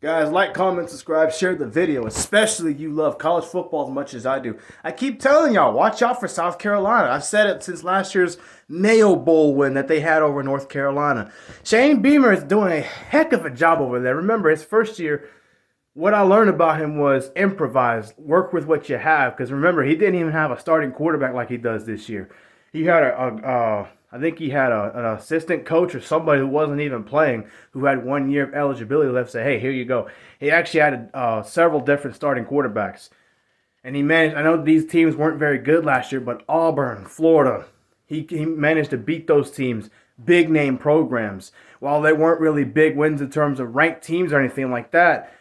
Guys, like, comment, subscribe, share the video, especially you love college football as much as I do. I keep telling y'all, watch out for South Carolina. I've said it since last year's Mayo Bowl win that they had over North Carolina. Shane Beamer is doing a heck of a job over there. Remember, his first year, what I learned about him was improvise, work with what you have. Because remember, he didn't even have a starting quarterback like he does this year. He had I think he had an assistant coach or somebody who wasn't even playing, who had 1 year of eligibility left. Say, hey, here you go. He actually had several different starting quarterbacks, and he managed. I know these teams weren't very good last year, but Auburn, Florida, he managed to beat those teams, big name programs. While they weren't really big wins in terms of ranked teams or anything like that,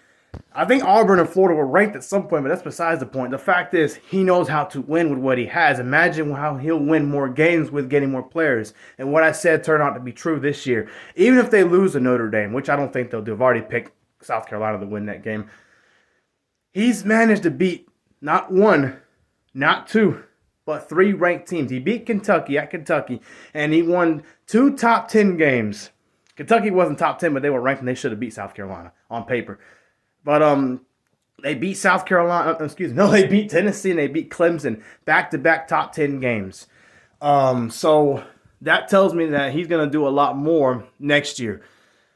I think Auburn and Florida were ranked at some point, but that's besides the point. The fact is, he knows how to win with what he has. Imagine how he'll win more games with getting more players. And what I said turned out to be true this year. Even if they lose to Notre Dame, which I don't think they'll do. I've already picked South Carolina to win that game. He's managed to beat not one, not two, but three ranked teams. He beat Kentucky at Kentucky, and he won 2 top 10 games. Kentucky wasn't top 10, but they were ranked, and they should have beat South Carolina on paper. But they beat South Carolina. They beat Tennessee and they beat Clemson back-to-back top 10 games. So that tells me that he's going to do a lot more next year.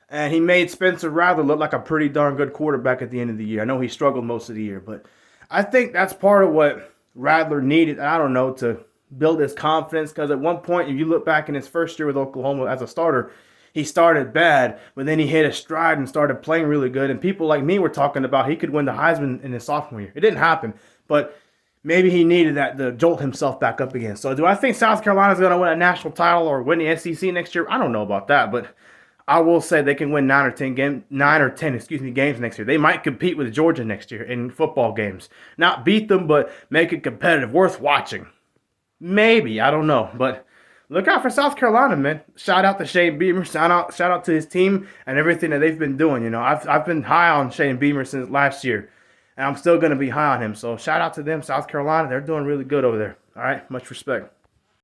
And he made Spencer Rattler look like a pretty darn good quarterback at the end of the year. I know he struggled most of the year, but I think that's part of what Rattler needed, I don't know, to build his confidence. Because at one point, if you look back in his first year with Oklahoma as a starter, he started bad, but then he hit a stride and started playing really good. And people like me were talking about he could win the Heisman in his sophomore year. It didn't happen, but maybe he needed that to jolt himself back up again. So do I think South Carolina's going to win a national title or win the SEC next year? I don't know about that, but I will say they can win 9 or 10 games next year. They might compete with Georgia next year in football games. Not beat them, but make it competitive, worth watching. Maybe, I don't know, but look out for South Carolina, man. Shout out to Shane Beamer. Shout out to his team and everything that they've been doing. You know, I've been high on Shane Beamer since last year, and I'm still going to be high on him. So shout out to them, South Carolina. They're doing really good over there. All right, much respect.